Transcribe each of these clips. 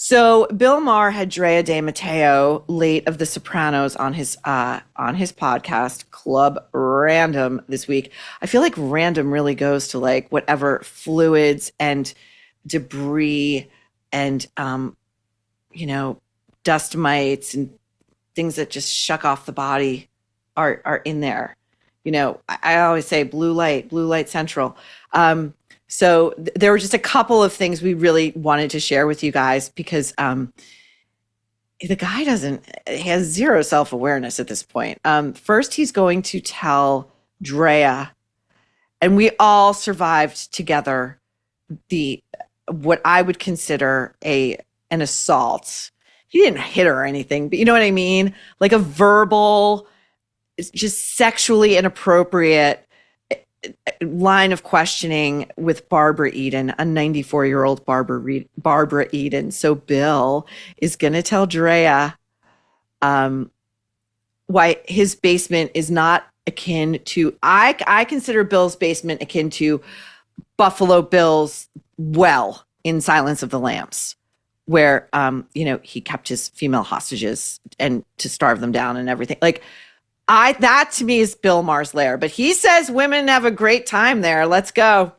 So Bill Maher had Drea De Matteo, late of The Sopranos, on his podcast Club Random this week. I feel like random really goes to like whatever fluids and debris and dust mites and things that just shuck off the body are in there. I always say blue light central. So there were just a couple of things we really wanted to share with you guys because the guy he has zero self-awareness at this point. First, he's going to tell Drea, and we all survived together, what I would consider an assault. He didn't hit her or anything, but you know what I mean? Like a verbal, just sexually inappropriate line of questioning with Barbara Eden, a 94-year-old Barbara Eden. So Bill is going to tell Drea why his basement is not akin to, I consider Bill's basement akin to Buffalo Bill's well in Silence of the Lambs, where, he kept his female hostages and to starve them down and everything. Like, that to me is Bill Maher's lair, but he says women have a great time there. Let's go.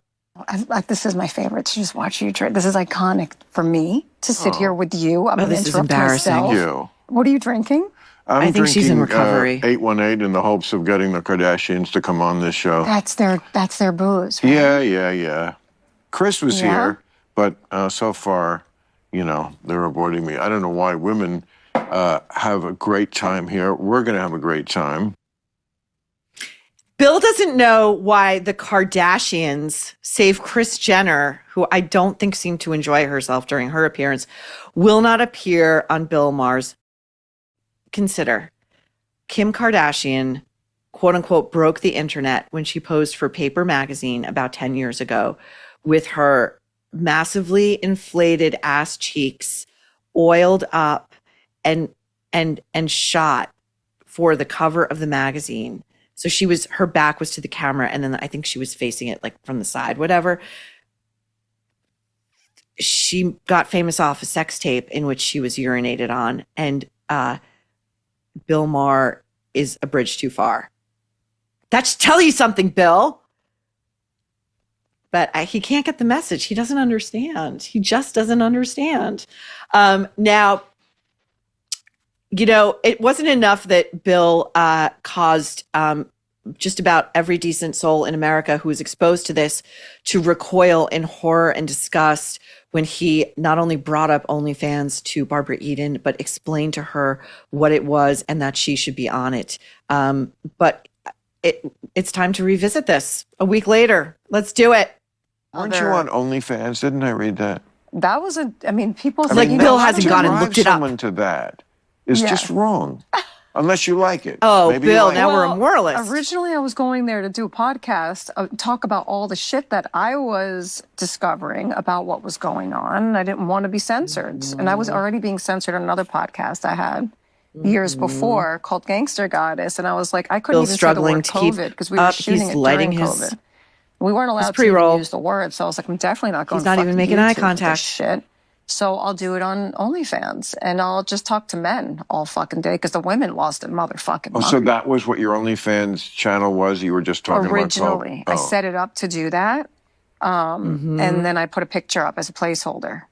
This is my favorite to just watch you drink. This is iconic for me to sit here with you. I'm going to this is interrupt embarrassing. myself. Thank you. What are you drinking? I think she's in recovery. 818 in the hopes of getting the Kardashians to come on this show. That's their booze, right? Yeah. Chris was here, but so far, they're avoiding me. I don't know why women have a great time here. We're going to have a great time. Bill doesn't know why the Kardashians, save Kris Jenner, who I don't think seemed to enjoy herself during her appearance, will not appear on Bill Maher's. Consider Kim Kardashian, quote unquote, broke the internet when she posed for Paper magazine about 10 years ago with her massively inflated ass cheeks, oiled up and shot for the cover of the magazine. So her back was to the camera, and then I think she was facing it like from the side, whatever. She got famous off a sex tape in which she was urinated on, and Bill Maher is a bridge too far. That should tell you something, Bill. But he can't get the message. He doesn't understand. He just doesn't understand. Now, it wasn't enough that Bill caused just about every decent soul in America who was exposed to this to recoil in horror and disgust when he not only brought up OnlyFans to Barbara Eden, but explained to her what it was and that she should be on it. But it's time to revisit this a week later. Let's do it. Weren't you on OnlyFans? Didn't I read that? That was people like Bill hasn't gone and looked it up. Someone to that is just wrong. Unless you like it. Oh, maybe Bill, like now we're a moralist. Originally, I was going there to do a podcast, talk about all the shit that I was discovering about what was going on. I didn't want to be censored. And I was already being censored on another podcast I had years before called Gangster Goddess. And I was like, I couldn't even say the word COVID because we were shooting it during COVID. We weren't allowed to even use the word. So I was like, I'm definitely not going to He's not even making eye contact. Shit. So I'll do it on OnlyFans, and I'll just talk to men all fucking day because the women lost their motherfucking mind. Oh, so that was what your OnlyFans channel was? You were just talking originally. about? I set it up to do that, and then I put a picture up as a placeholder,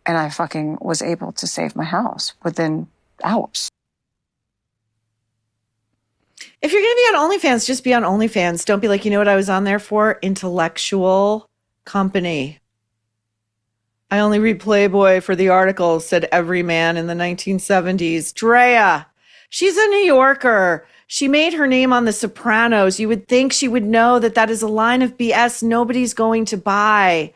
and I fucking was able to save my house within hours. If you're going to be on OnlyFans, just be on OnlyFans. Don't be like, you know what I was on there for? Intellectual company. I only read Playboy for the article, said every man in the 1970s. Drea, she's a New Yorker. She made her name on The Sopranos. You would think she would know that that is a line of BS nobody's going to buy.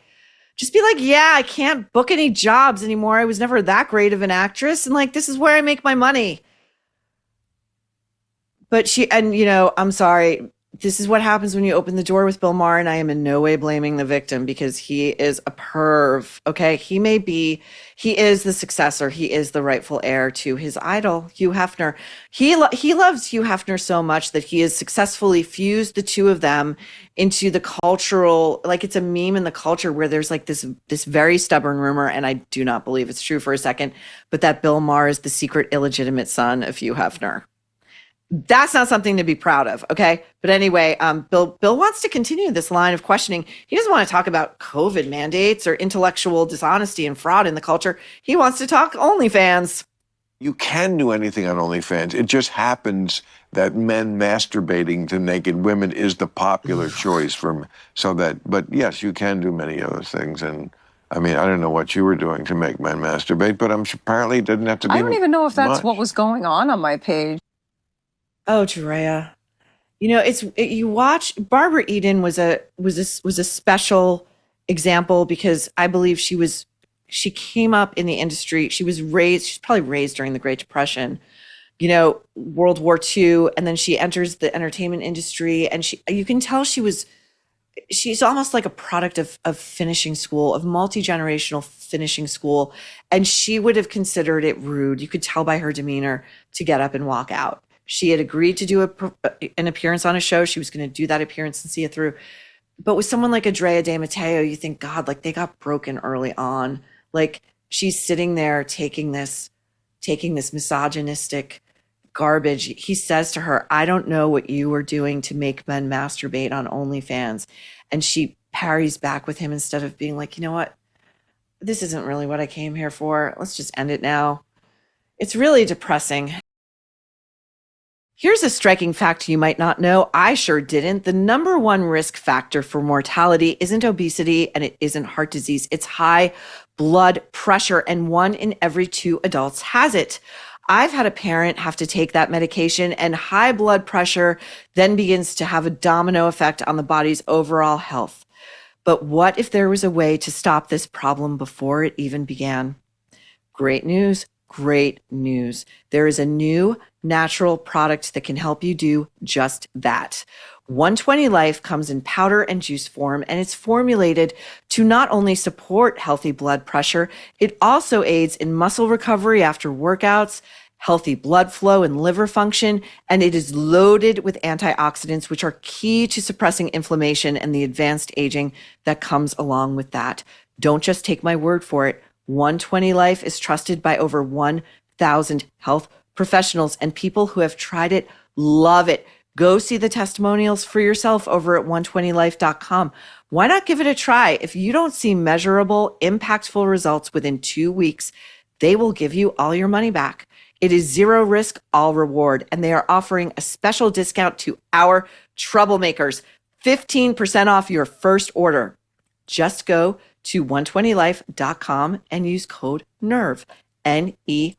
Just be like, yeah, I can't book any jobs anymore. I was never that great of an actress. And like, this is where I make my money. But I'm sorry, this is what happens when you open the door with Bill Maher, and I am in no way blaming the victim because he is a perv. Okay. He is the successor. He is the rightful heir to his idol, Hugh Hefner. He loves Hugh Hefner so much that he has successfully fused the two of them into the cultural, like it's a meme in the culture where there's like this very stubborn rumor, and I do not believe it's true for a second, but that Bill Maher is the secret illegitimate son of Hugh Hefner. That's not something to be proud of, okay? But anyway, Bill wants to continue this line of questioning. He doesn't want to talk about COVID mandates or intellectual dishonesty and fraud in the culture. He wants to talk OnlyFans. You can do anything on OnlyFans. It just happens that men masturbating to naked women is the popular choice but yes, you can do many other things. And I mean, I don't know what you were doing to make men masturbate, but apparently it didn't have to be I don't even know if that's much. what was going on my page. Oh, Drea. You know, you watch Barbara Eden was a special example because I believe she came up in the industry. She's probably raised during the Great Depression, you know, World War II, and then she enters the entertainment industry, and you can tell she's almost like a product of finishing school, of multi-generational finishing school, and she would have considered it rude. You could tell by her demeanor to get up and walk out. She had agreed to do an appearance on a show. She was going to do that appearance and see it through. But with someone like a Drea De Matteo, you think, God, like they got broken early on. Like she's sitting there taking this misogynistic garbage. He says to her, I don't know what you were doing to make men masturbate on OnlyFans. And she parries back with him instead of being like, you know what? This isn't really what I came here for. Let's just end it now. It's really depressing. Here's a striking fact you might not know. I sure didn't. The number one risk factor for mortality isn't obesity and it isn't heart disease. It's high blood pressure, and 1 in every 2 adults has it. I've had a parent have to take that medication, and high blood pressure then begins to have a domino effect on the body's overall health. But what if there was a way to stop this problem before it even began? Great news. Great news. There is a new natural product that can help you do just that. 120 Life comes in powder and juice form, and it's formulated to not only support healthy blood pressure, it also aids in muscle recovery after workouts, healthy blood flow and liver function, and it is loaded with antioxidants, which are key to suppressing inflammation and the advanced aging that comes along with that. Don't just take my word for it. 120 Life is trusted by over 1,000 health professionals, and people who have tried it love it. Go see the testimonials for yourself over at 120life.com. Why not give it a try? If you don't see measurable, impactful results within 2 weeks, they will give you all your money back. It is 0 risk, all reward, and they are offering a special discount to our troublemakers, 15% off your first order. Just go to 120life.com and use code NERVE, NERVE,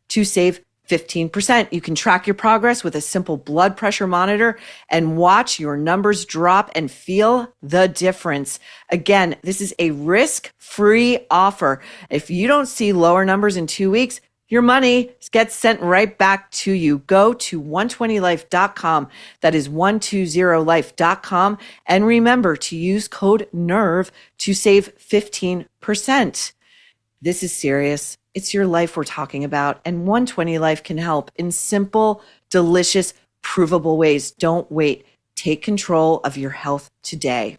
to save 15%. You can track your progress with a simple blood pressure monitor and watch your numbers drop and feel the difference. Again, this is a risk-free offer. If you don't see lower numbers in 2 weeks, your money gets sent right back to you. Go to 120life.com. That is 120life.com. And remember to use code NERVE to save 15%. This is serious. It's your life we're talking about. And 120 Life can help in simple, delicious, provable ways. Don't wait. Take control of your health today.